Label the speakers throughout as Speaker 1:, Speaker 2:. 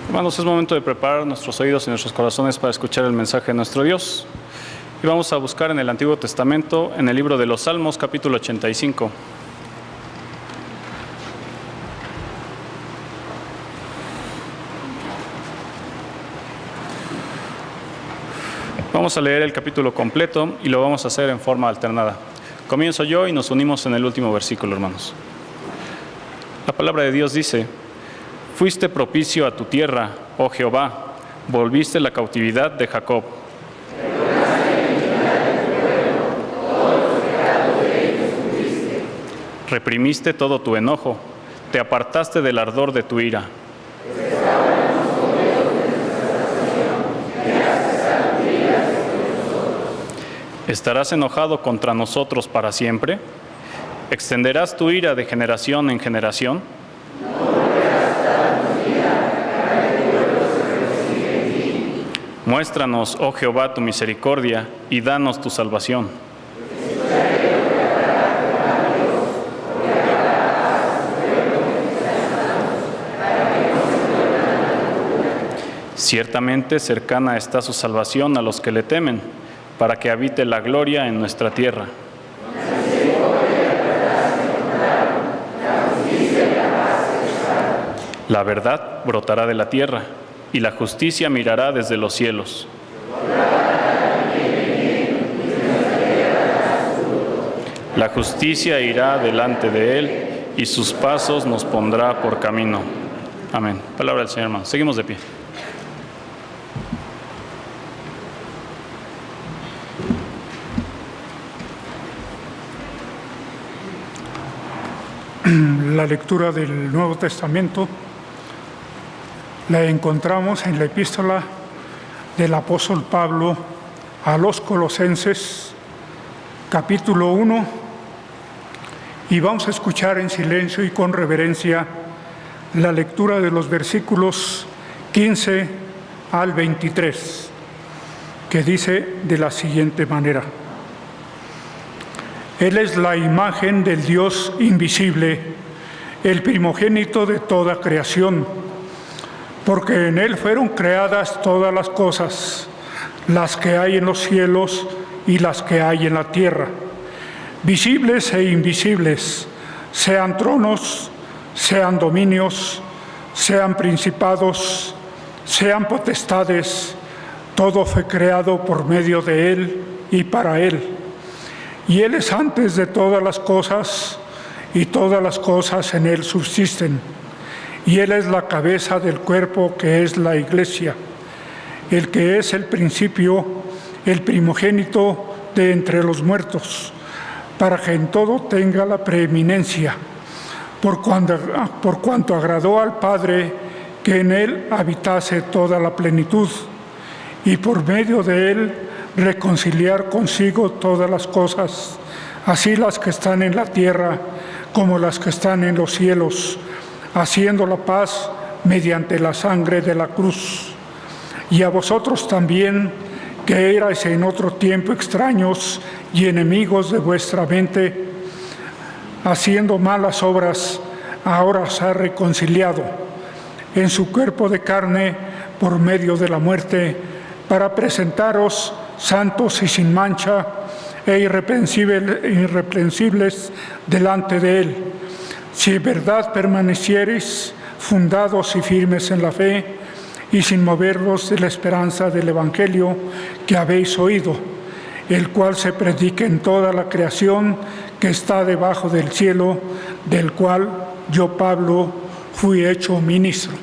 Speaker 1: Hermanos, es momento de preparar nuestros oídos y nuestros corazones para escuchar el mensaje de nuestro Dios. Y vamos a buscar en el Antiguo Testamento, en el libro de los Salmos, capítulo 85. Vamos a leer el capítulo completo y lo vamos a hacer en forma alternada. Comienzo yo y nos unimos en el último versículo, hermanos. La palabra de Dios dice: Fuiste propicio a tu tierra, oh Jehová, volviste la cautividad de Jacob. Reprimiste todo tu enojo, te apartaste del ardor de tu ira. ¿Estarás enojado contra nosotros para siempre? ¿Extenderás tu ira de generación en generación? Muéstranos, oh Jehová, tu misericordia y danos tu salvación. Ciertamente cercana está su salvación a los que le temen, para que habite la gloria en nuestra tierra. La verdad brotará de la tierra, y la justicia mirará desde los cielos. La justicia irá delante de él, y sus pasos nos pondrá por camino. Amén. Palabra del Señor, hermano. Seguimos de pie.
Speaker 2: La lectura del Nuevo Testamento la encontramos en la epístola del apóstol Pablo a los Colosenses, capítulo 1, y vamos a escuchar en silencio y con reverencia la lectura de los versículos 15 al 23, que dice de la siguiente manera: Él es la imagen del Dios invisible, el primogénito de toda creación, porque en Él fueron creadas todas las cosas, las que hay en los cielos y las que hay en la tierra, visibles e invisibles, sean tronos, sean dominios, sean principados, sean potestades, todo fue creado por medio de Él y para Él. Y Él es antes de todas las cosas, y todas las cosas en Él subsisten. Y Él es la cabeza del cuerpo que es la Iglesia, el que es el principio, el primogénito de entre los muertos, para que en todo tenga la preeminencia, por cuanto agradó al Padre que en Él habitase toda la plenitud, y por medio de Él reconciliar consigo todas las cosas, así las que están en la tierra como las que están en los cielos, haciendo la paz mediante la sangre de la cruz. Y a vosotros también, que erais en otro tiempo extraños y enemigos de vuestra mente, haciendo malas obras, ahora os ha reconciliado en su cuerpo de carne por medio de la muerte, para presentaros santos y sin mancha e irreprensibles delante de Él, si en verdad permaneciereis fundados y firmes en la fe, y sin moveros de la esperanza del Evangelio que habéis oído, el cual se predica en toda la creación que está debajo del cielo, del cual yo, Pablo, fui hecho ministro.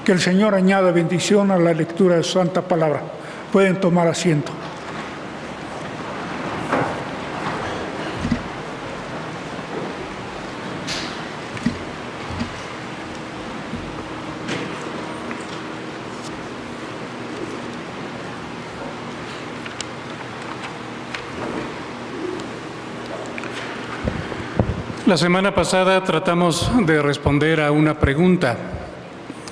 Speaker 2: Que el Señor añada bendición a la lectura de su santa palabra. Pueden tomar asiento.
Speaker 3: La semana pasada tratamos de responder a una pregunta,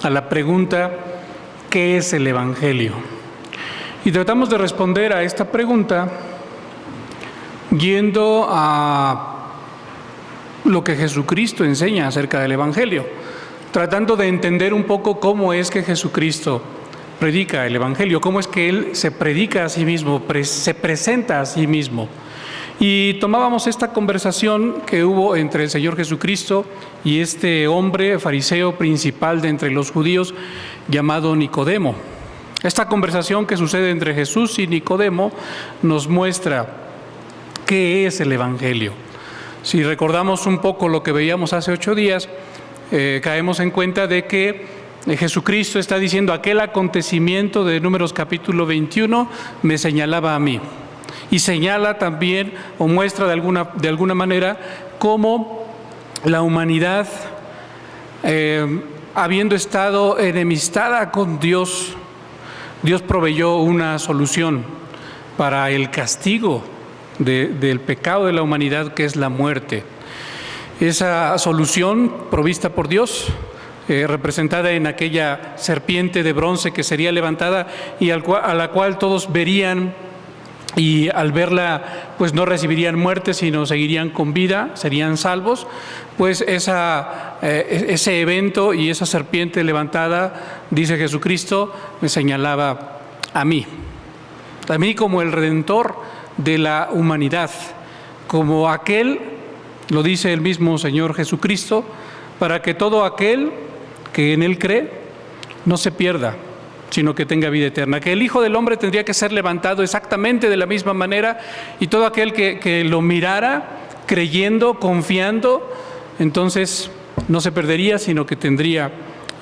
Speaker 3: a la pregunta ¿qué es el Evangelio? Y tratamos de responder a esta pregunta yendo a lo que Jesucristo enseña acerca del Evangelio. tratando de entender un poco cómo es que Jesucristo predica el Evangelio, cómo es que Él se predica a sí mismo, se presenta a sí mismo. Y tomábamos esta conversación que hubo entre el Señor Jesucristo y este hombre fariseo principal de entre los judíos llamado Nicodemo. Esta conversación que sucede entre Jesús y Nicodemo nos muestra qué es el Evangelio. Si recordamos un poco lo que veíamos hace 8 días, caemos en cuenta de que Jesucristo está diciendo: aquel acontecimiento de Números capítulo 21 me señalaba a mí. Y señala también o muestra de alguna manera cómo la humanidad, habiendo estado enemistada con Dios, Dios proveyó una solución para el castigo del pecado de la humanidad, que es la muerte. Esa solución provista por Dios, representada en aquella serpiente de bronce que sería levantada y a la cual todos verían, y al verla pues no recibirían muerte, sino seguirían con vida, serían salvos. Pues ese evento y esa serpiente levantada, dice Jesucristo, me señalaba a mí como el Redentor de la humanidad, como aquel, lo dice el mismo Señor Jesucristo, para que todo aquel que en Él cree no se pierda, sino que tenga vida eterna. Que el Hijo del Hombre tendría que ser levantado exactamente de la misma manera, y todo aquel que lo mirara creyendo, confiando, entonces no se perdería, sino que tendría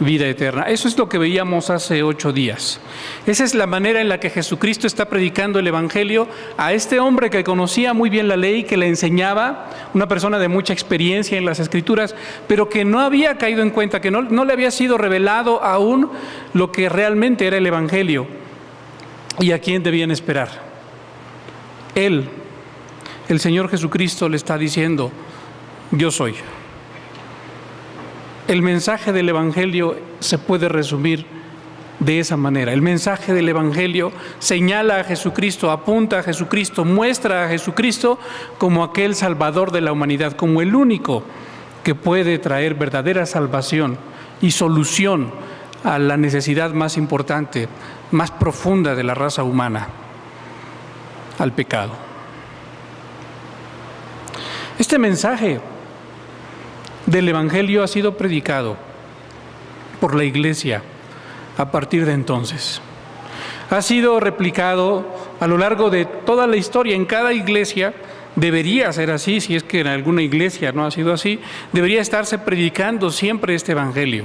Speaker 3: vida eterna. Eso es lo que veíamos hace 8 días. Esa es la manera en la que Jesucristo está predicando el Evangelio a este hombre que conocía muy bien la ley, que le enseñaba, una persona de mucha experiencia en las Escrituras, pero que no había caído en cuenta, que no le había sido revelado aún lo que realmente era el Evangelio y a quién debían esperar. Él, el Señor Jesucristo, le está diciendo: yo soy. El mensaje del Evangelio se puede resumir de esa manera. El mensaje del Evangelio señala a Jesucristo, apunta a Jesucristo, muestra a Jesucristo como aquel Salvador de la humanidad, como el único que puede traer verdadera salvación y solución a la necesidad más importante, más profunda de la raza humana, al pecado. Este mensaje del Evangelio ha sido predicado por la Iglesia a partir de entonces. Ha sido replicado a lo largo de toda la historia. En cada iglesia debería ser así, si es que en alguna iglesia no ha sido así, debería estarse predicando siempre este Evangelio.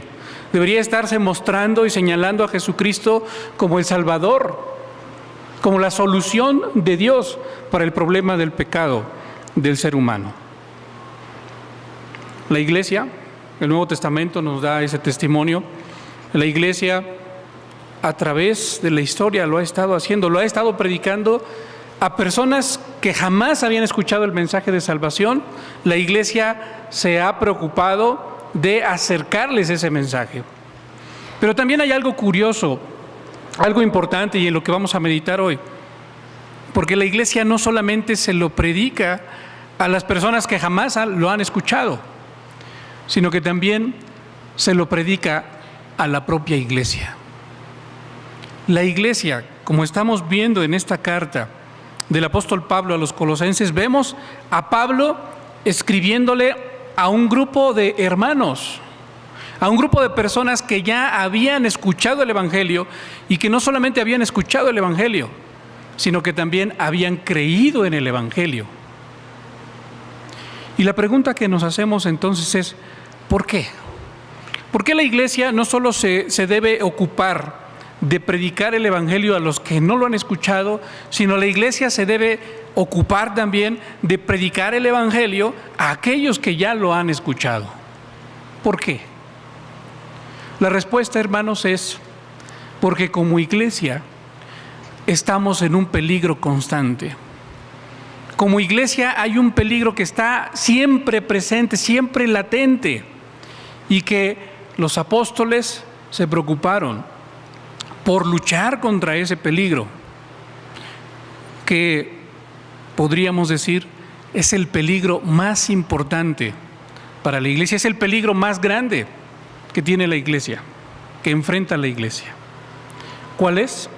Speaker 3: Debería estarse mostrando y señalando a Jesucristo como el Salvador, como la solución de Dios para el problema del pecado del ser humano. La Iglesia, el Nuevo Testamento nos da ese testimonio. La Iglesia, a través de la historia, lo ha estado haciendo, lo ha estado predicando a personas que jamás habían escuchado el mensaje de salvación. La Iglesia se ha preocupado de acercarles ese mensaje. Pero también hay algo curioso, algo importante, y en lo que vamos a meditar hoy, porque la Iglesia no solamente se lo predica a las personas que jamás lo han escuchado, sino que también se lo predica a la propia Iglesia. La Iglesia, como estamos viendo en esta carta del apóstol Pablo a los Colosenses, vemos a Pablo escribiéndole a un grupo de hermanos, a un grupo de personas que ya habían escuchado el Evangelio, y que no solamente habían escuchado el Evangelio, sino que también habían creído en el Evangelio. Y la pregunta que nos hacemos entonces es: ¿por qué? ¿Por qué la Iglesia no solo se debe ocupar de predicar el Evangelio a los que no lo han escuchado, sino la Iglesia se debe ocupar también de predicar el Evangelio a aquellos que ya lo han escuchado? ¿Por qué? La respuesta, hermanos, es porque como Iglesia estamos en un peligro constante. Como Iglesia hay un peligro que está siempre presente, siempre latente, y que los apóstoles se preocuparon por luchar contra ese peligro, que podríamos decir es el peligro más importante para la Iglesia, es el peligro más grande. que tiene la iglesia, que enfrenta la iglesia. ¿Cuál es?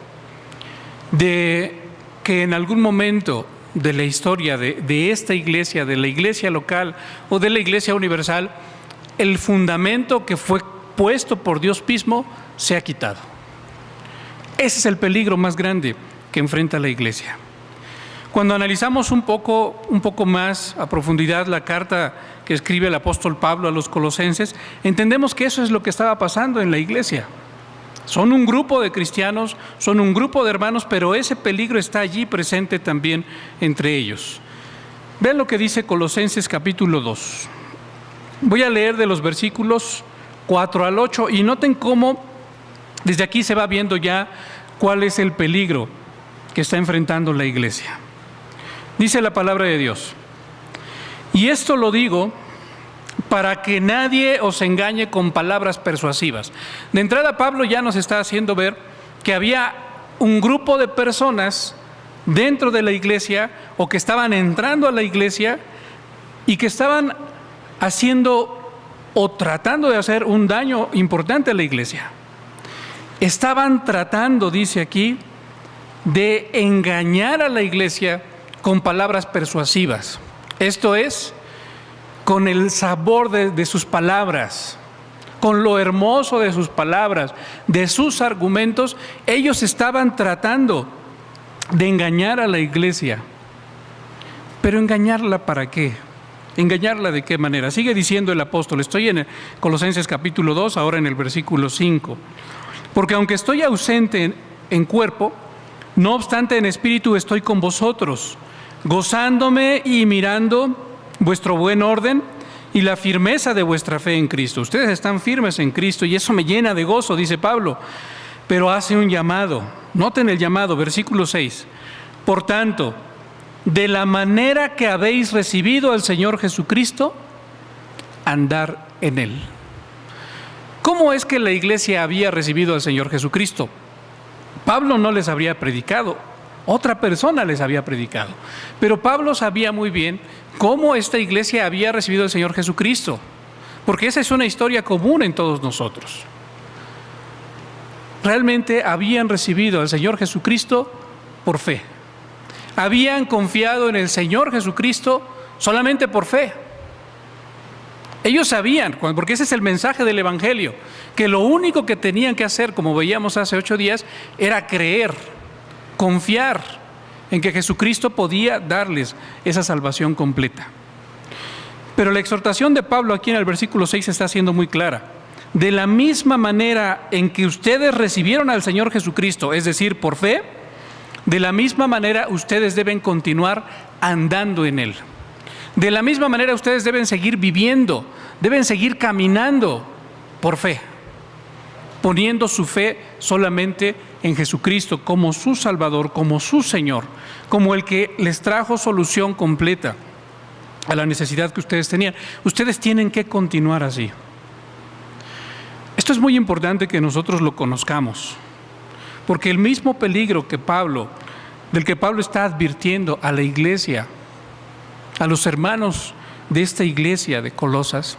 Speaker 3: De que en algún momento de la historia de esta iglesia, de la iglesia local o de la iglesia universal, el fundamento que fue puesto por Dios mismo se ha quitado. Ese es el peligro más grande que enfrenta la iglesia. Cuando analizamos un poco más a profundidad la carta que escribe el apóstol Pablo a los colosenses, entendemos que eso es lo que estaba pasando en la iglesia. Son un grupo de cristianos, son un grupo de hermanos, pero ese peligro está allí presente también entre ellos. Vean lo que dice Colosenses capítulo 2. Voy a leer de los versículos 4 al 8 y noten cómo desde aquí se va viendo ya cuál es el peligro que está enfrentando la iglesia. Dice la palabra de Dios: y esto lo digo para que nadie os engañe con palabras persuasivas. De entrada, Pablo ya nos está haciendo ver que había un grupo de personas dentro de la iglesia o que estaban entrando a la iglesia y que estaban haciendo o tratando de hacer un daño importante a la iglesia. Estaban tratando, dice aquí, de engañar a la iglesia con palabras persuasivas. Esto es, con el sabor de sus palabras, con lo hermoso de sus palabras, de sus argumentos. Ellos estaban tratando de engañar a la iglesia. Pero ¿engañarla para qué? ¿Engañarla de qué manera? Sigue diciendo el apóstol, estoy en Colosenses capítulo 2, ahora en el versículo 5. Porque aunque estoy ausente en cuerpo, no obstante en espíritu estoy con vosotros, gozándome y mirando vuestro buen orden y la firmeza de vuestra fe en Cristo. Ustedes están firmes en Cristo y eso me llena de gozo, dice Pablo. Pero hace un llamado. Noten el llamado, versículo 6. Por tanto, de la manera que habéis recibido al Señor Jesucristo, andar en Él. ¿Cómo es que la iglesia había recibido al Señor Jesucristo? Pablo no les habría predicado, otra persona les había predicado. Pero Pablo sabía muy bien cómo esta iglesia había recibido al Señor Jesucristo, porque esa es una historia común en todos nosotros. Realmente habían recibido al Señor Jesucristo por fe. Habían confiado en el Señor Jesucristo solamente por fe. Ellos sabían, porque ese es el mensaje del Evangelio, que lo único que tenían que hacer, como veíamos hace 8 días, era creer, confiar en que Jesucristo podía darles esa salvación completa. Pero la exhortación de Pablo aquí en el versículo 6 está siendo muy clara. De la misma manera en que ustedes recibieron al Señor Jesucristo, es decir, por fe, de la misma manera ustedes deben continuar andando en Él. De la misma manera ustedes deben seguir viviendo, deben seguir caminando por fe, poniendo su fe solamente en Jesucristo como su Salvador, como su Señor, como el que les trajo solución completa a la necesidad que ustedes tenían. Ustedes tienen que continuar así. Esto es muy importante que nosotros lo conozcamos, porque el mismo peligro del que Pablo está advirtiendo a la iglesia, a los hermanos de esta iglesia de Colosas,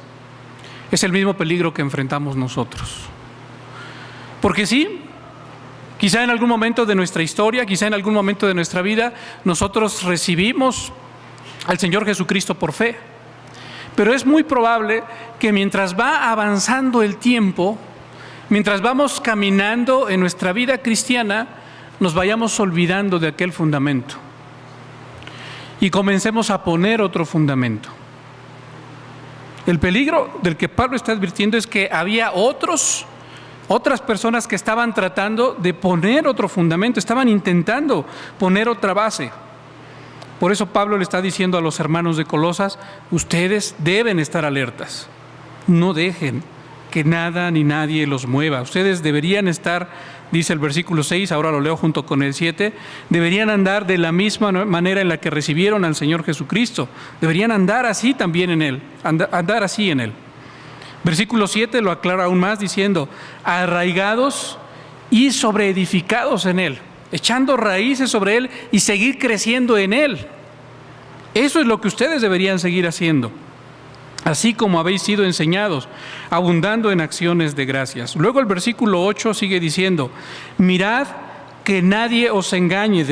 Speaker 3: es el mismo peligro que enfrentamos nosotros. Porque sí, quizá en algún momento de nuestra historia, quizá en algún momento de nuestra vida, nosotros recibimos al Señor Jesucristo por fe. Pero es muy probable que mientras va avanzando el tiempo, mientras vamos caminando en nuestra vida cristiana, nos vayamos olvidando de aquel fundamento y comencemos a poner otro fundamento. El peligro del que Pablo está advirtiendo es que había otras personas que estaban tratando de poner otro fundamento, estaban intentando poner otra base. Por eso Pablo le está diciendo a los hermanos de Colosas, ustedes deben estar alertas, no dejen que nada ni nadie los mueva. Ustedes deberían estar, dice el versículo 6, ahora lo leo junto con el 7, deberían andar de la misma manera en la que recibieron al Señor Jesucristo. Deberían andar así también en Él, andar así en Él. Versículo 7 lo aclara aún más diciendo, arraigados y sobreedificados en Él, echando raíces sobre Él y seguir creciendo en Él. Eso es lo que ustedes deberían seguir haciendo. así como habéis sido enseñados, abundando en acciones de gracias. Luego el versículo 8 sigue diciendo, mirad que nadie os engañe.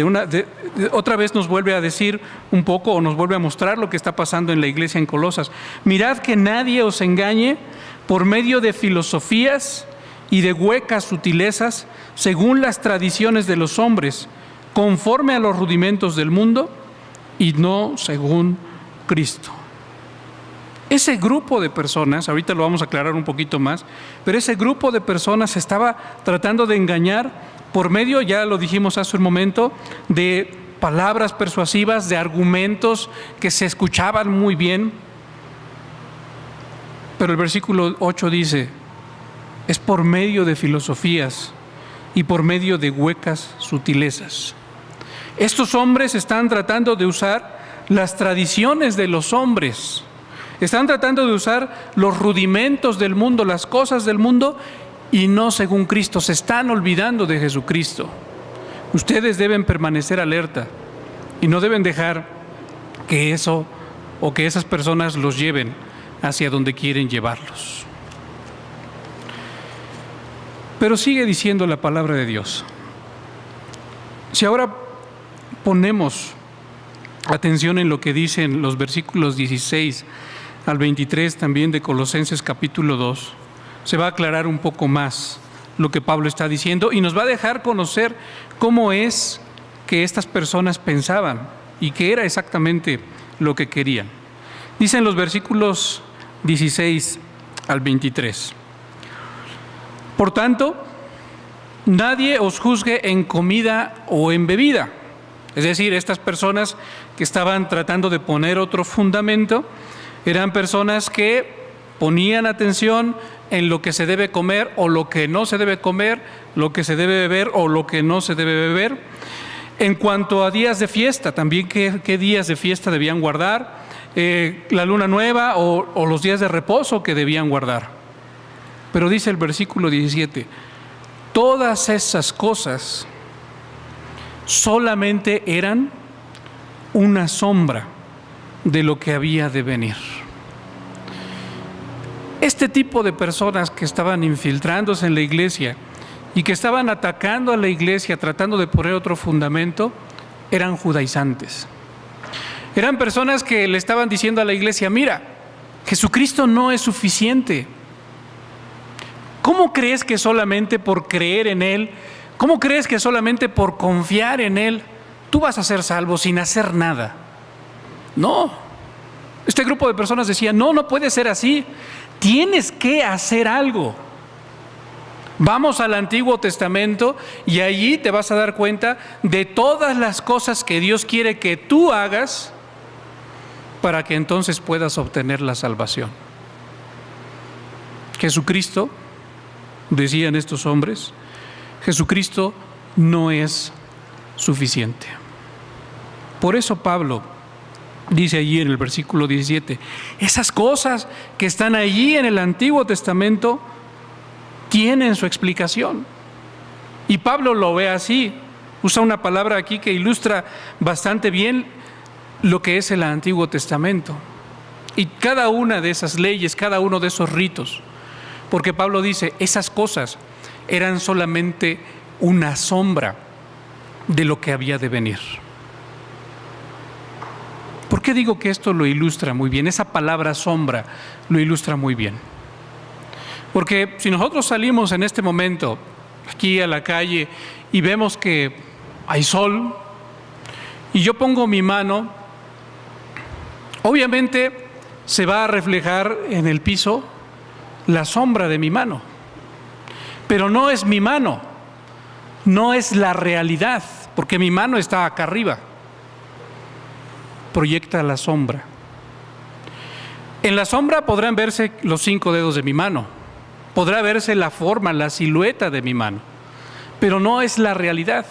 Speaker 3: Otra vez nos vuelve a decir un poco, o nos vuelve a mostrar lo que está pasando en la iglesia en Colosas. Mirad que nadie os engañe por medio de filosofías y de huecas sutilezas, según las tradiciones de los hombres, conforme a los rudimentos del mundo y no según Cristo. Ese grupo de personas, ahorita lo vamos a aclarar un poquito más, pero ese grupo de personas estaba tratando de engañar por medio, ya lo dijimos hace un momento, de palabras persuasivas, de argumentos que se escuchaban muy bien. Pero el versículo 8 dice, es por medio de filosofías y por medio de huecas sutilezas. Estos hombres están tratando de usar las tradiciones de los hombres, están tratando de usar los rudimentos del mundo, las cosas del mundo, y no según Cristo. Se están olvidando de Jesucristo. Ustedes deben permanecer alerta y no deben dejar que eso o que esas personas los lleven hacia donde quieren llevarlos. Pero sigue diciendo la palabra de Dios. Si ahora ponemos atención en lo que dicen los versículos 16 al 23 también de Colosenses capítulo 2, se va a aclarar un poco más lo que Pablo está diciendo y nos va a dejar conocer cómo es que estas personas pensaban y qué era exactamente lo que querían. Dicen los versículos 16 al 23. Por tanto, nadie os juzgue en comida o en bebida. Es decir, estas personas que estaban tratando de poner otro fundamento eran personas que ponían atención en lo que se debe comer o lo que no se debe comer, lo que se debe beber o lo que no se debe beber. En cuanto a días de fiesta, también qué días de fiesta debían guardar, la luna nueva o los días de reposo que debían guardar. Pero dice el versículo 17, todas esas cosas solamente eran una sombra de lo que había de venir. Este tipo de personas que estaban infiltrándose en la iglesia y que estaban atacando a la iglesia, tratando de poner otro fundamento, eran judaizantes. Eran personas que le estaban diciendo a la iglesia, mira, Jesucristo no es suficiente. ¿Cómo crees que solamente por creer en Él, cómo crees que solamente por confiar en Él, tú vas a ser salvo sin hacer nada? No. Este grupo de personas decía, no puede ser así. Tienes que hacer algo. Vamos al Antiguo Testamento y allí te vas a dar cuenta de todas las cosas que Dios quiere que tú hagas para que entonces puedas obtener la salvación. Jesucristo, decían estos hombres, Jesucristo no es suficiente. Por eso Pablo dice allí en el versículo 17, esas cosas que están allí en el Antiguo Testamento tienen su explicación. Y Pablo lo ve así, usa una palabra aquí que ilustra bastante bien lo que es el Antiguo Testamento. Y cada una de esas leyes, cada uno de esos ritos, porque Pablo dice, esas cosas eran solamente una sombra de lo que había de venir. ¿Por qué digo que esto lo ilustra muy bien? Esa palabra sombra lo ilustra muy bien. Porque si nosotros salimos en este momento aquí a la calle y vemos que hay sol y yo pongo mi mano, obviamente se va a reflejar en el piso la sombra de mi mano. Pero no es mi mano, no es la realidad, porque mi mano está acá arriba. Proyecta la sombra. En la sombra podrán verse los 5 dedos de mi mano, podrá verse la forma, la silueta de mi mano, pero no es la realidad.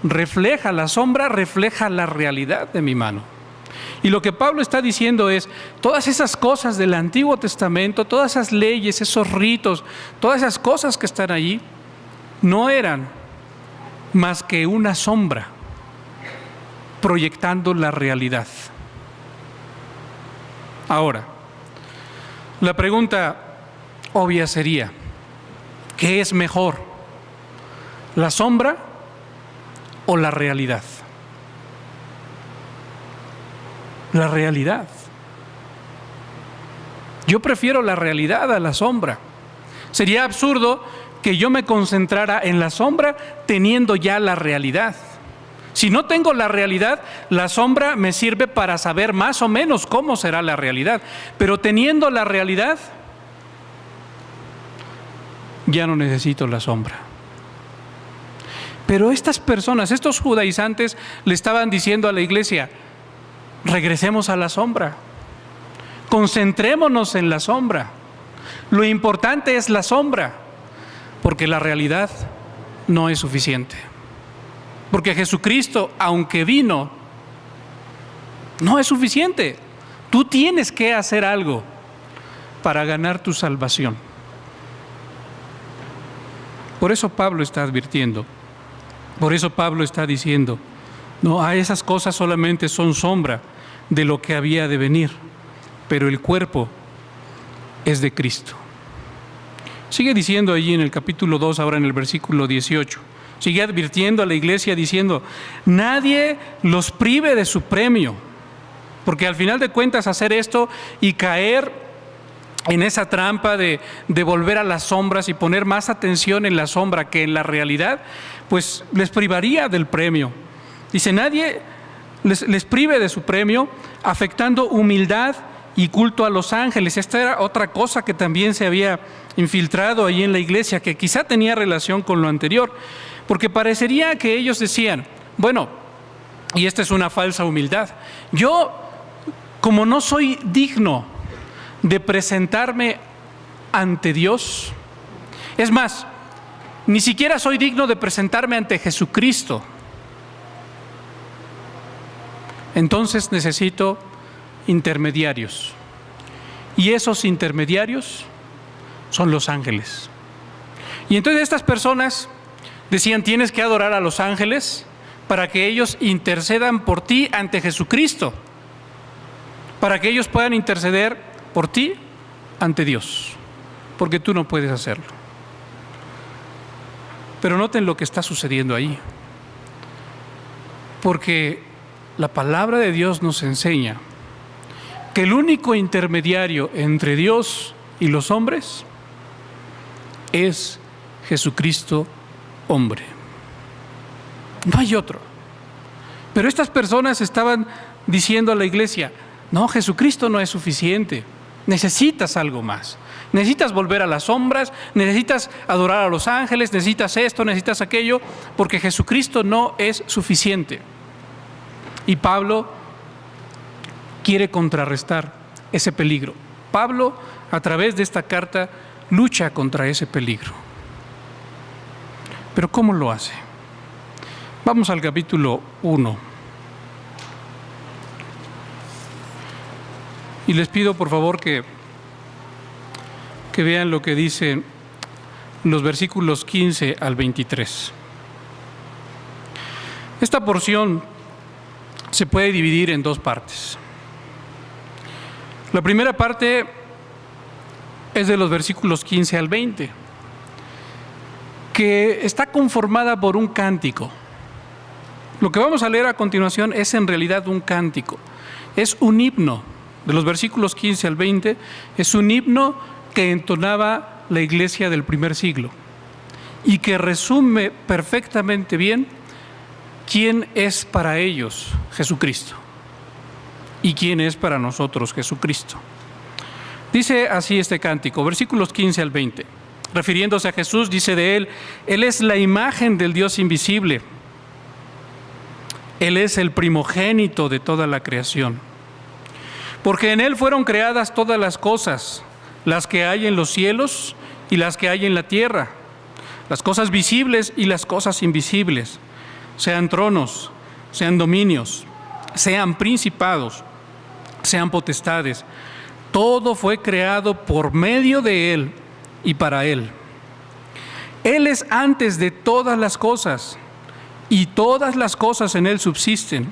Speaker 3: Refleja la sombra, refleja la realidad de mi mano. Y lo que Pablo está diciendo es, todas esas cosas del Antiguo Testamento, todas esas leyes, esos ritos, todas esas cosas que están allí, no eran más que una sombra proyectando la realidad. Ahora, La pregunta obvia sería, ¿qué es mejor? ¿La sombra o la realidad? La realidad. Yo prefiero la realidad a la sombra. Sería absurdo que yo me concentrara en la sombra teniendo ya la realidad. Si no tengo la realidad, la sombra me sirve para saber más o menos cómo será la realidad. Pero teniendo la realidad, ya no necesito la sombra. Pero estas personas, estos judaizantes, le estaban diciendo a la iglesia, regresemos a la sombra, concentrémonos en la sombra. Lo importante es la sombra, porque la realidad no es suficiente. Porque Jesucristo, aunque vino, no es suficiente. Tú tienes que hacer algo para ganar tu salvación. Por eso Pablo está advirtiendo, por eso Pablo está diciendo, no, a esas cosas solamente son sombra de lo que había de venir, pero el cuerpo es de Cristo. Sigue diciendo allí en el capítulo 2, ahora en el versículo 18, sigue advirtiendo a la iglesia diciendo, nadie los prive de su premio, porque al final de cuentas hacer esto y caer en esa trampa de volver a las sombras y poner más atención en la sombra que en la realidad, pues les privaría del premio. Dice, nadie les prive de su premio, afectando humildad y culto a los ángeles. Esta era otra cosa que también se había infiltrado ahí en la iglesia, que quizá tenía relación con lo anterior, porque parecería que ellos decían, bueno, y esta es una falsa humildad, yo como no soy digno de presentarme ante Dios, es más, ni siquiera soy digno de presentarme ante Jesucristo, entonces necesito intermediarios, y esos intermediarios son los ángeles. Y entonces estas personas decían, tienes que adorar a los ángeles para que ellos intercedan por ti ante Jesucristo, para que ellos puedan interceder por ti ante Dios, porque tú no puedes hacerlo. Pero noten lo que está sucediendo ahí, porque la palabra de Dios nos enseña que el único intermediario entre Dios y los hombres es Jesucristo hombre. No hay otro. Pero estas personas estaban diciendo a la iglesia, no, Jesucristo no es suficiente, necesitas algo más. Necesitas volver a las sombras, necesitas adorar a los ángeles, necesitas esto, necesitas aquello, porque Jesucristo no es suficiente. Y Pablo quiere contrarrestar ese peligro. Pablo, a través de esta carta, lucha contra ese peligro. Pero ¿cómo lo hace? Vamos al capítulo 1. Y les pido por favor que vean lo que dicen los versículos 15 al 23. Esta porción se puede dividir en dos partes. La primera parte es de los versículos 15 al 20, que está conformada por un cántico. Lo que vamos a leer a continuación es en realidad un cántico, es un himno. De los versículos 15 al 20, es un himno que entonaba la iglesia del primer siglo y que resume perfectamente bien quién es para ellos Jesucristo y quién es para nosotros Jesucristo. Dice así este cántico, versículos 15 al 20. Refiriéndose a Jesús, dice de Él, Él es la imagen del Dios invisible. Él es el primogénito de toda la creación. Porque en Él fueron creadas todas las cosas, las que hay en los cielos y las que hay en la tierra, las cosas visibles y las cosas invisibles, sean tronos, sean dominios, sean principados, sean potestades. Todo fue creado por medio de Él y para Él. Él es antes de todas las cosas, y todas las cosas en Él subsisten.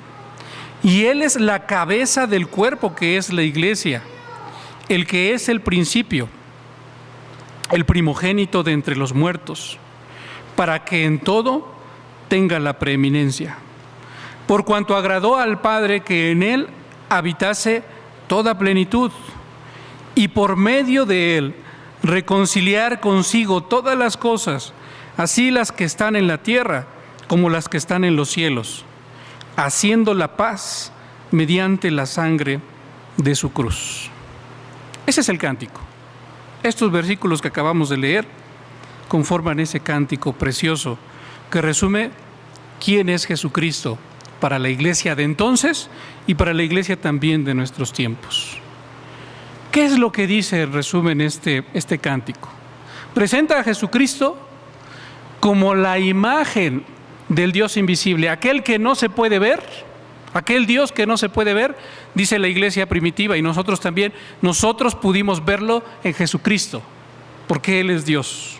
Speaker 3: Y Él es la cabeza del cuerpo que es la iglesia. el que es el principio, el primogénito de entre los muertos, para que en todo tenga la preeminencia. Por cuanto agradó al Padre que en él habitase toda plenitud, y por medio de él reconciliar consigo todas las cosas, así las que están en la tierra como las que están en los cielos, haciendo la paz mediante la sangre de su cruz. Ese es el cántico. Estos versículos que acabamos de leer conforman ese cántico precioso que resume quién es Jesucristo para la iglesia de entonces y para la iglesia también de nuestros tiempos. ¿Qué es lo que dice en resumen este cántico? Presenta a Jesucristo como la imagen del Dios invisible, aquel que no se puede ver, aquel Dios que no se puede ver, dice la iglesia primitiva, y nosotros también, nosotros pudimos verlo en Jesucristo, porque Él es Dios.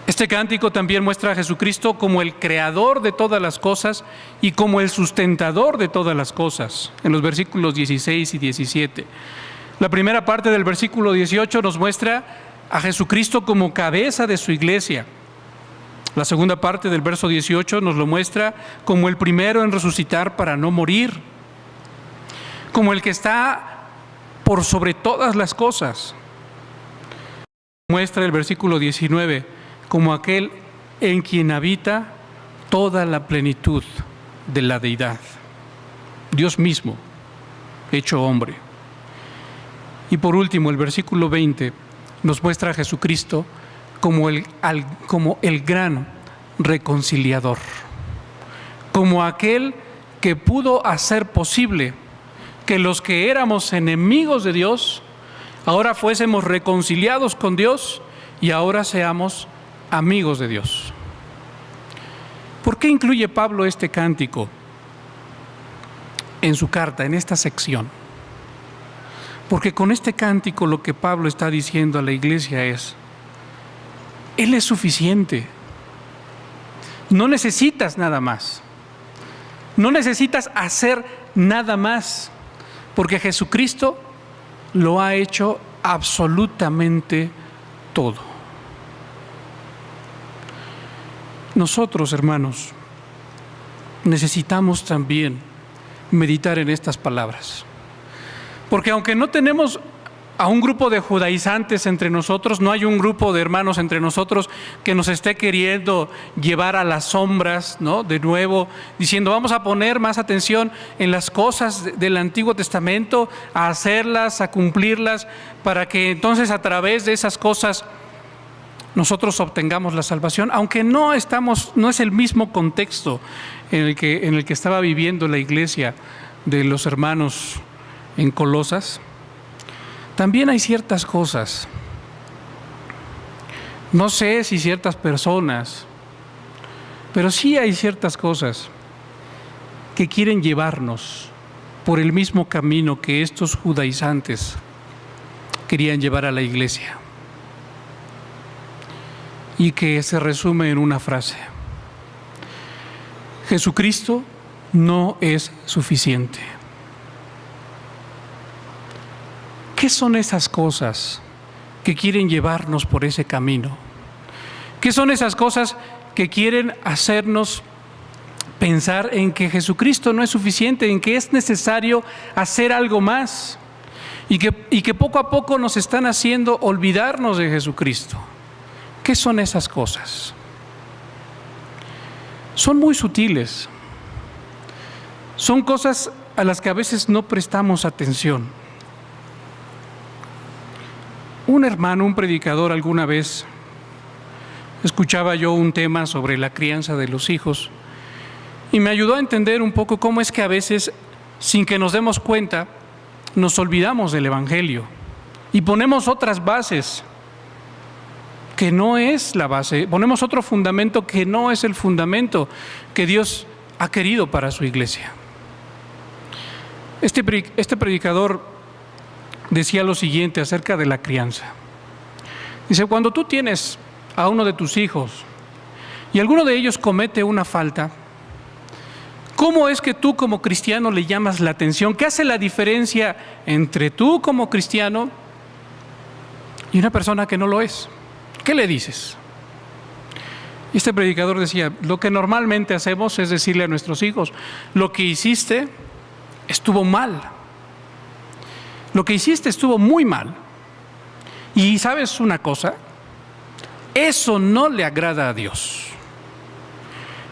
Speaker 3: Este cántico también muestra a Jesucristo como el creador de todas las cosas y como el sustentador de todas las cosas, en los versículos 16 y 17. La primera parte del versículo 18 nos muestra a Jesucristo como cabeza de su iglesia. La segunda parte del verso 18 nos lo muestra como el primero en resucitar para no morir, como el que está por sobre todas las cosas. Muestra el versículo 19 como aquel en quien habita toda la plenitud de la deidad, Dios mismo, hecho hombre. Y por último, el versículo 20 nos muestra a Jesucristo como el gran reconciliador, como aquel que pudo hacer posible que los que éramos enemigos de Dios, ahora fuésemos reconciliados con Dios y ahora seamos amigos de Dios. ¿Por qué incluye Pablo este cántico en su carta, en esta sección? Porque con este cántico lo que Pablo está diciendo a la iglesia es: Él es suficiente. No necesitas nada más. No necesitas hacer nada más, porque Jesucristo lo ha hecho absolutamente todo. Nosotros, hermanos, necesitamos también meditar en estas palabras, porque aunque no tenemos a un grupo de judaizantes entre nosotros, no hay un grupo de hermanos entre nosotros que nos esté queriendo llevar a las sombras, ¿no? De nuevo, diciendo vamos a poner más atención en las cosas del Antiguo Testamento, a hacerlas, a cumplirlas, para que entonces a través de esas cosas nosotros obtengamos la salvación, aunque no es el mismo contexto en el que estaba viviendo la iglesia de los hermanos en Colosas. También hay ciertas cosas, no sé si ciertas personas, pero sí hay ciertas cosas que quieren llevarnos por el mismo camino que estos judaizantes querían llevar a la iglesia, y que se resume en una frase: Jesucristo no es suficiente. ¿Qué son esas cosas que quieren llevarnos por ese camino? ¿Qué son esas cosas que quieren hacernos pensar en que Jesucristo no es suficiente, en que es necesario hacer algo más, y que poco a poco nos están haciendo olvidarnos de Jesucristo? ¿Qué son esas cosas? Son muy sutiles. Son cosas a las que a veces no prestamos atención. Un hermano, un predicador, alguna vez escuchaba yo un tema sobre la crianza de los hijos y me ayudó a entender un poco cómo es que a veces, sin que nos demos cuenta, nos olvidamos del Evangelio y ponemos otras bases que no es la base, ponemos otro fundamento que no es el fundamento que Dios ha querido para su iglesia. Este predicador decía lo siguiente acerca de la crianza. Dice: cuando tú tienes a uno de tus hijos y alguno de ellos comete una falta, ¿Cómo es que tú como cristiano le llamas la atención? ¿Qué hace la diferencia entre tú como cristiano y una persona que no lo es? ¿Qué le dices? Y este predicador decía, lo que normalmente hacemos es decirle a nuestros hijos, lo que hiciste estuvo mal. Lo que hiciste estuvo muy mal. Y ¿sabes una cosa? Eso no le agrada a Dios.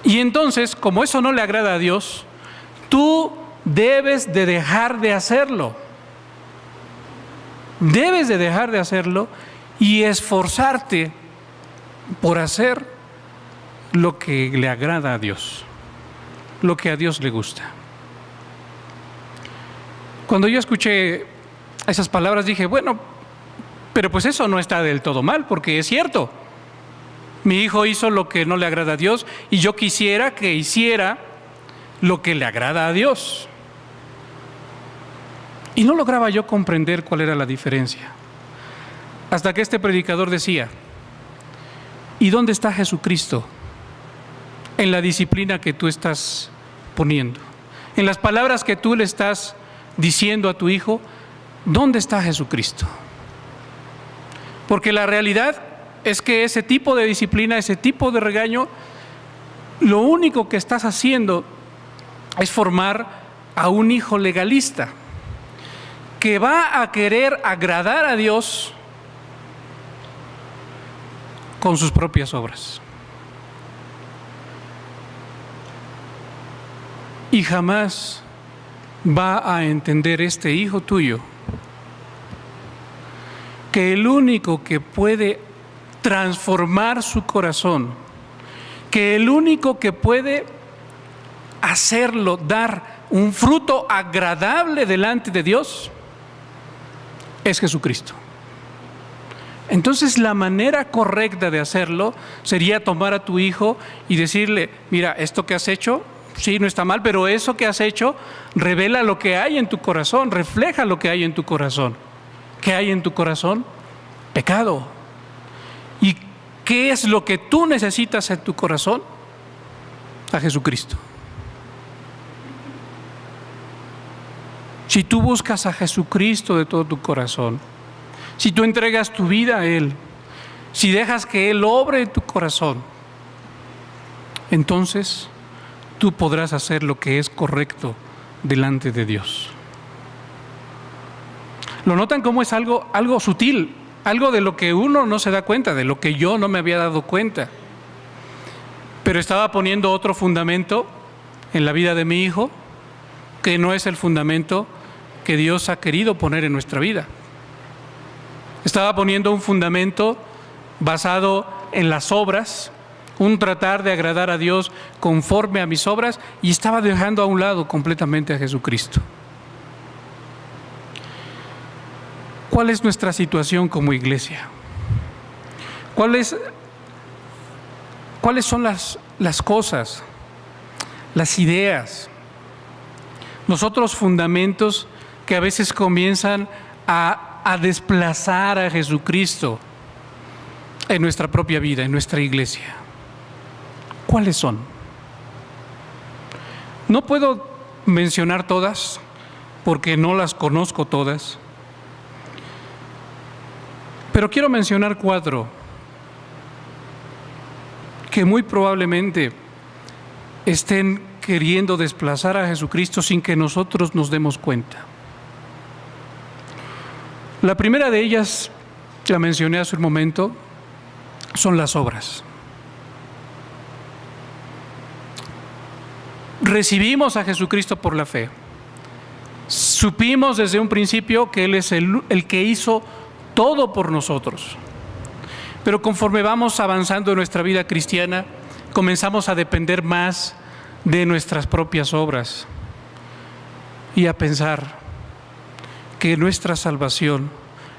Speaker 3: Y entonces, como eso no le agrada a Dios, tú debes de dejar de hacerlo. Debes de dejar de hacerlo y esforzarte por hacer lo que le agrada a Dios, lo que a Dios le gusta. Cuando yo escuché esas palabras dije, bueno, pero pues eso no está del todo mal, porque es cierto. Mi hijo hizo lo que no le agrada a Dios y yo quisiera que hiciera lo que le agrada a Dios. Y no lograba yo comprender cuál era la diferencia. Hasta que este predicador decía, ¿y dónde está Jesucristo en la disciplina que tú estás poniendo? En las palabras que tú le estás diciendo a tu hijo, ¿dónde está Jesucristo? Porque la realidad es que ese tipo de disciplina, ese tipo de regaño, lo único que estás haciendo es formar a un hijo legalista que va a querer agradar a Dios con sus propias obras. Y jamás va a entender este hijo tuyo que el único que puede transformar su corazón, que el único que puede hacerlo, dar un fruto agradable delante de Dios, es Jesucristo. Entonces la manera correcta de hacerlo sería tomar a tu hijo y decirle, mira, esto que has hecho, sí, no está mal, pero eso que has hecho revela lo que hay en tu corazón, refleja lo que hay en tu corazón. ¿Qué hay en tu corazón? Pecado. ¿Y qué es lo que tú necesitas en tu corazón? A Jesucristo. Si tú buscas a Jesucristo de todo tu corazón, si tú entregas tu vida a Él, si dejas que Él obre en tu corazón, entonces tú podrás hacer lo que es correcto delante de Dios. ¿Lo notan cómo es algo sutil? Algo de lo que uno no se da cuenta, de lo que yo no me había dado cuenta. Pero estaba poniendo otro fundamento en la vida de mi hijo, que no es el fundamento que Dios ha querido poner en nuestra vida. Estaba poniendo un fundamento basado en las obras, un tratar de agradar a Dios conforme a mis obras, y estaba dejando a un lado completamente a Jesucristo. ¿Cuál es nuestra situación como iglesia? ¿Cuáles son las cosas, las ideas, los otros fundamentos que a veces comienzan a desplazar a Jesucristo en nuestra propia vida, en nuestra iglesia? ¿Cuáles son? No puedo mencionar todas porque no las conozco todas, pero quiero mencionar 4 que muy probablemente estén queriendo desplazar a Jesucristo sin que nosotros nos demos cuenta. La primera de ellas, la mencioné hace un momento, son las obras. Recibimos a Jesucristo por la fe. Supimos desde un principio que Él es el que hizo todo por nosotros. Pero conforme vamos avanzando en nuestra vida cristiana, comenzamos a depender más de nuestras propias obras y a pensar que nuestra salvación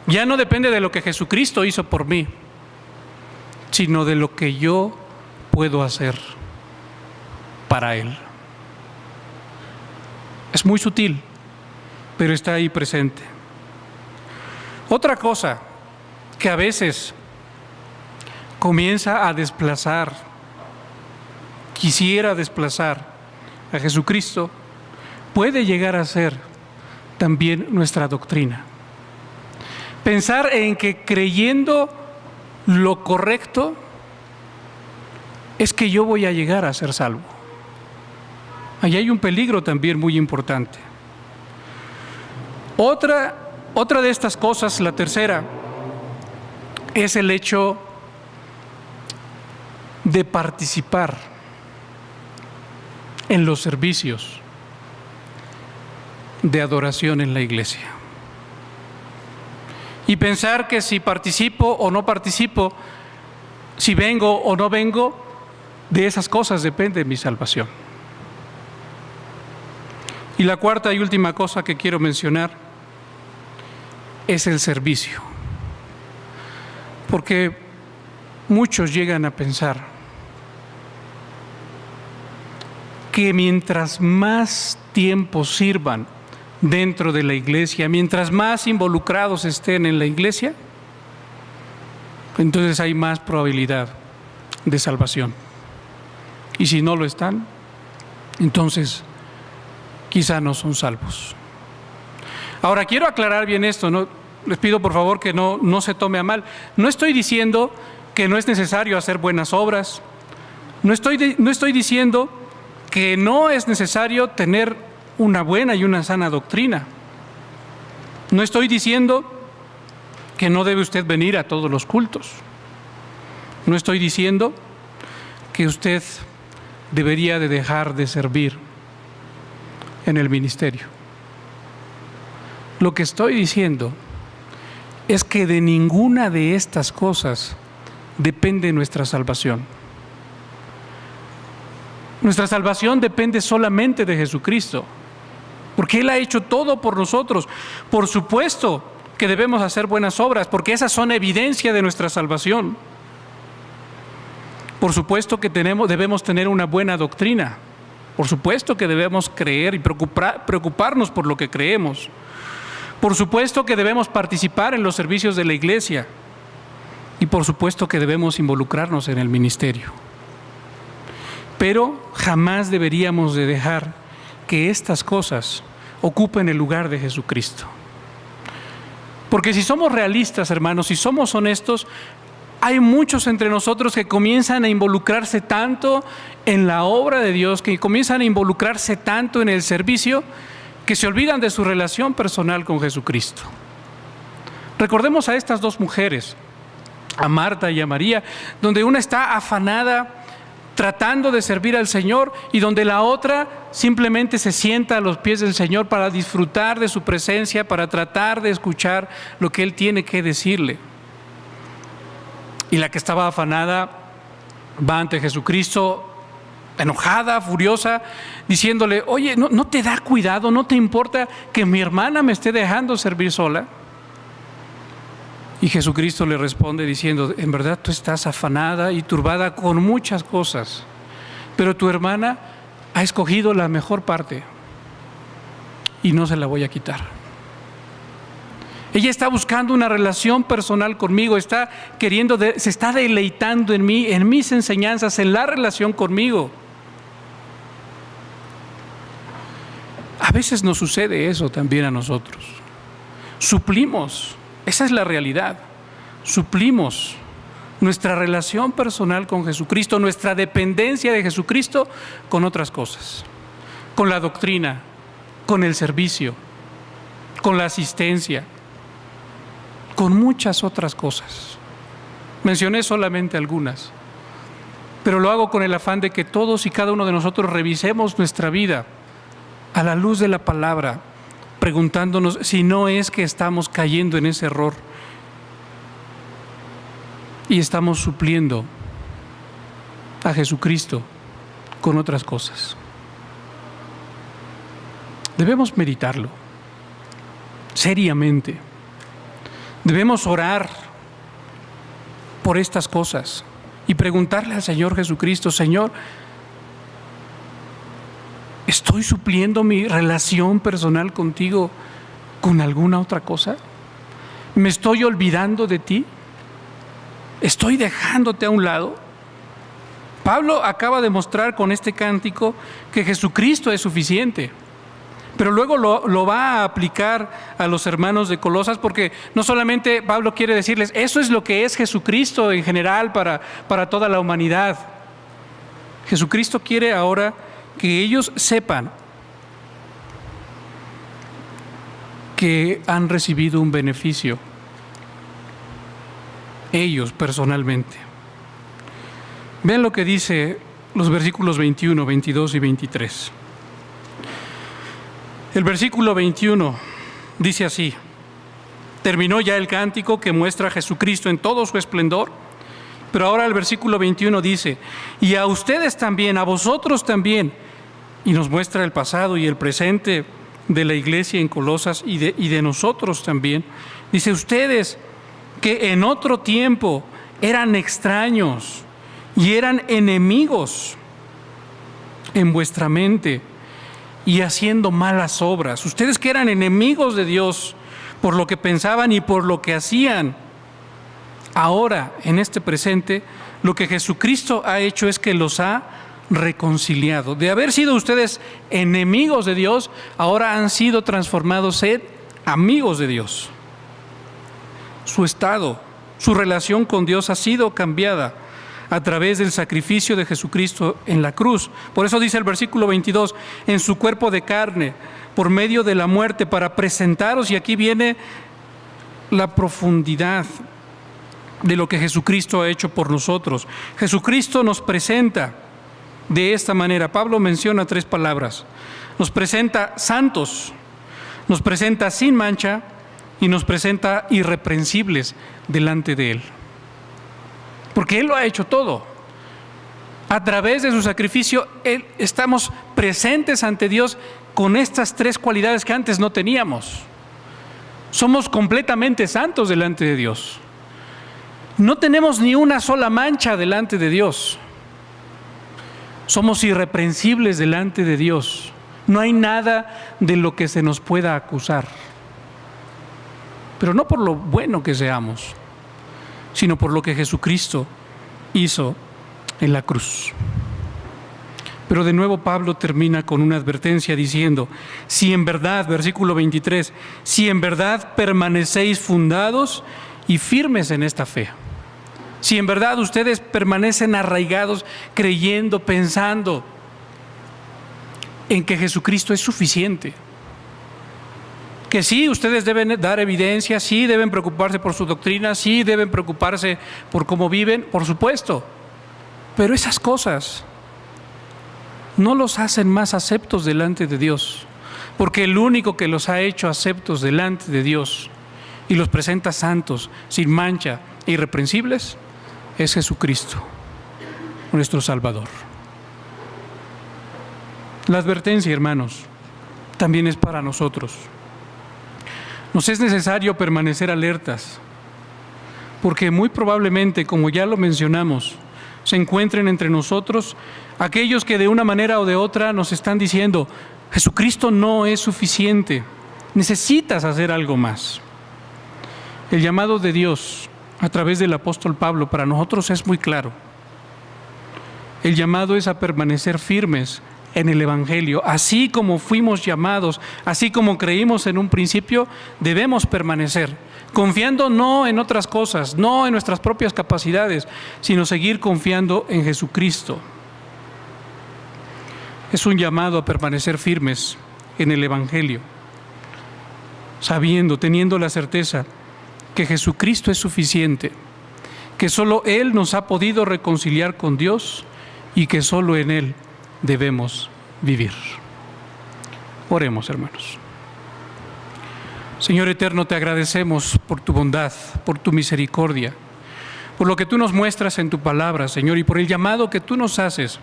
Speaker 3: ya no depende de lo que Jesucristo hizo por mí, sino de lo que yo puedo hacer para Él. Es muy sutil, pero está ahí presente. Otra cosa que a veces comienza a desplazar, quisiera desplazar a Jesucristo, puede llegar a ser también nuestra doctrina. Pensar en que creyendo lo correcto es que yo voy a llegar a ser salvo. Ahí hay un peligro también muy importante. Otra de estas cosas, la tercera, es el hecho de participar en los servicios de adoración en la iglesia. Y pensar que si participo o no participo, si vengo o no vengo, de esas cosas depende mi salvación. Y la cuarta y última cosa que quiero mencionar es el servicio. Porque muchos llegan a pensar que mientras más tiempo sirvan dentro de la iglesia, mientras más involucrados estén en la iglesia, entonces hay más probabilidad de salvación. Y si no lo están, entonces quizá no son salvos. Ahora, quiero aclarar bien esto, ¿no? Les pido por favor que no se tome a mal. No estoy diciendo que no es necesario hacer buenas obras. No estoy diciendo que no es necesario tener una buena y una sana doctrina. No estoy diciendo que no debe usted venir a todos los cultos. No estoy diciendo que usted debería de dejar de servir en el ministerio. Lo que estoy diciendo es que de ninguna de estas cosas depende nuestra salvación. Nuestra salvación depende solamente de Jesucristo, porque Él ha hecho todo por nosotros. Por supuesto que debemos hacer buenas obras, porque esas son evidencia de nuestra salvación. Por supuesto que debemos tener una buena doctrina. Por supuesto que debemos creer y preocuparnos por lo que creemos. Por supuesto que debemos participar en los servicios de la iglesia. Y por supuesto que debemos involucrarnos en el ministerio. Pero jamás deberíamos de dejar que estas cosas ocupen el lugar de Jesucristo. Porque si somos realistas, hermanos, si somos honestos, hay muchos entre nosotros que comienzan a involucrarse tanto en la obra de Dios, que comienzan a involucrarse tanto en el servicio, que se olvidan de su relación personal con Jesucristo. Recordemos a estas dos mujeres, a Marta y a María, donde una está afanada tratando de servir al Señor y donde la otra simplemente se sienta a los pies del Señor para disfrutar de su presencia, para tratar de escuchar lo que Él tiene que decirle. Y la que estaba afanada va ante Jesucristo enojada, furiosa, diciéndole: oye, ¿no te da cuidado, no te importa que mi hermana me esté dejando servir sola? Y Jesucristo le responde diciendo: en verdad tú estás afanada y turbada con muchas cosas, pero tu hermana ha escogido la mejor parte y no se la voy a quitar. Ella está buscando una relación personal conmigo, se está deleitando en mí, en mis enseñanzas, en la relación conmigo. A veces nos sucede eso también a nosotros. Suplimos, esa es la realidad, suplimos nuestra relación personal con Jesucristo, nuestra dependencia de Jesucristo con otras cosas, con la doctrina, con el servicio, con la asistencia, con muchas otras cosas. Mencioné solamente algunas, pero lo hago con el afán de que todos y cada uno de nosotros revisemos nuestra vida a la luz de la palabra, preguntándonos si no es que estamos cayendo en ese error y estamos supliendo a Jesucristo con otras cosas. Debemos meditarlo seriamente. Debemos orar por estas cosas y preguntarle al Señor Jesucristo: Señor, ¿estoy supliendo mi relación personal contigo con alguna otra cosa? ¿Me estoy olvidando de ti? ¿Estoy dejándote a un lado Pablo acaba de mostrar con este cántico que Jesucristo es suficiente. Pero luego lo va a aplicar a los hermanos de Colosas, porque no solamente Pablo quiere decirles, eso es lo que es Jesucristo en general para toda la humanidad. Jesucristo quiere ahora que ellos sepan que han recibido un beneficio, ellos personalmente. Vean lo que dice los versículos 21, 22 y 23. El versículo 21 dice así: terminó ya el cántico que muestra a Jesucristo en todo su esplendor, pero ahora el versículo 21 dice, y a ustedes también, a vosotros también, y nos muestra el pasado y el presente de la iglesia en Colosas y de nosotros también. Dice, ustedes que en otro tiempo eran extraños y eran enemigos en vuestra mente, y haciendo malas obras. Ustedes que eran enemigos de Dios por lo que pensaban y por lo que hacían, ahora, en este presente, lo que Jesucristo ha hecho es que los ha reconciliado. De haber sido ustedes enemigos de Dios, ahora han sido transformados en amigos de Dios. Su estado, su relación con Dios ha sido cambiada a través del sacrificio de Jesucristo en la cruz. Por eso dice el versículo 22, en su cuerpo de carne, por medio de la muerte, para presentaros, y aquí viene la profundidad de lo que Jesucristo ha hecho por nosotros. Jesucristo nos presenta de esta manera. Pablo menciona 3 palabras. Nos presenta santos, nos presenta sin mancha y nos presenta irreprensibles delante de Él. Porque Él lo ha hecho todo. A través de su sacrificio, estamos presentes ante Dios con estas 3 cualidades que antes no teníamos. Somos completamente santos delante de Dios. No tenemos ni una sola mancha delante de Dios. Somos irreprensibles delante de Dios. No hay nada de lo que se nos pueda acusar. Pero no por lo bueno que seamos, sino por lo que Jesucristo hizo en la cruz. Pero de nuevo Pablo termina con una advertencia diciendo, si en verdad, versículo 23, si en verdad permanecéis fundados y firmes en esta fe, si en verdad ustedes permanecen arraigados, creyendo, pensando en que Jesucristo es suficiente, que sí, ustedes deben dar evidencia, sí deben preocuparse por su doctrina, sí deben preocuparse por cómo viven, por supuesto, pero esas cosas no los hacen más aceptos delante de Dios, porque el único que los ha hecho aceptos delante de Dios y los presenta santos, sin mancha e irreprensibles, es Jesucristo, nuestro Salvador. La advertencia, hermanos, también es para nosotros. Nos es necesario permanecer alertas, porque muy probablemente, como ya lo mencionamos, se encuentren entre nosotros aquellos que de una manera o de otra nos están diciendo, Jesucristo no es suficiente, necesitas hacer algo más. El llamado de Dios a través del apóstol Pablo para nosotros es muy claro. El llamado es a permanecer firmes en el Evangelio, así como fuimos llamados, así como creímos en un principio, debemos permanecer, confiando no en otras cosas, no en nuestras propias capacidades, sino seguir confiando en Jesucristo. Es un llamado a permanecer firmes en el Evangelio, sabiendo, teniendo la certeza que Jesucristo es suficiente, que solo Él nos ha podido reconciliar con Dios y que solo en Él debemos vivir. Oremos, hermanos. Señor eterno, te agradecemos por tu bondad, por tu misericordia, por lo que tú nos muestras en tu palabra, Señor, y por el llamado que tú nos haces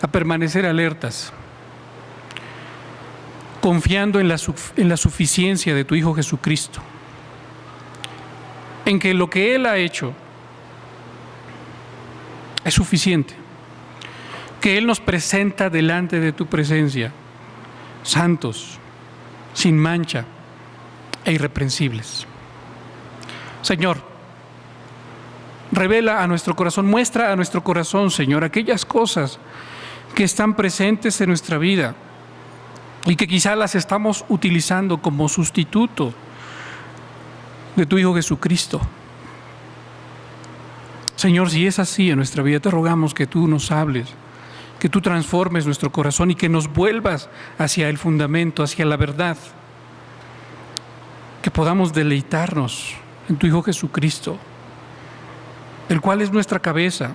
Speaker 3: a permanecer alertas, confiando en la suficiencia de tu Hijo Jesucristo, en que lo que Él ha hecho es suficiente, que Él nos presenta delante de tu presencia, santos, sin mancha e irreprensibles. Señor, Revela a nuestro corazón, muestra a nuestro corazón, Señor, aquellas cosas que están presentes en nuestra vida y que quizá las estamos utilizando como sustituto de tu Hijo Jesucristo. Señor, si es así en nuestra vida, te rogamos que tú nos hables, que tú transformes nuestro corazón y que nos vuelvas hacia el fundamento, hacia la verdad, que podamos deleitarnos en tu Hijo Jesucristo, el cual es nuestra cabeza,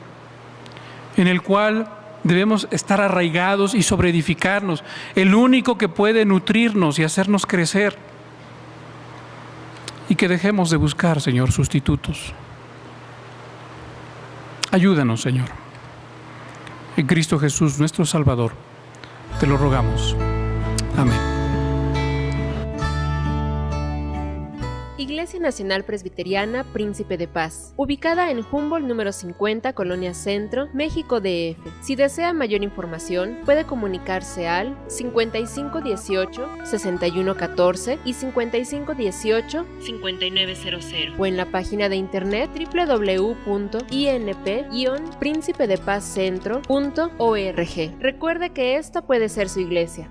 Speaker 3: en el cual debemos estar arraigados y sobreedificarnos, el único que puede nutrirnos y hacernos crecer, y que dejemos de buscar, Señor, sustitutos. Ayúdanos, Señor. En Cristo Jesús, nuestro Salvador, te lo rogamos. Amén.
Speaker 4: Iglesia Nacional Presbiteriana Príncipe de Paz, ubicada en Humboldt número 50, Colonia Centro, México DF. Si desea mayor información, puede comunicarse al 5518-6114 y 5518-5900 o en la página de internet www.inp-príncipedepazcentro.org. Recuerde que esta puede ser su iglesia.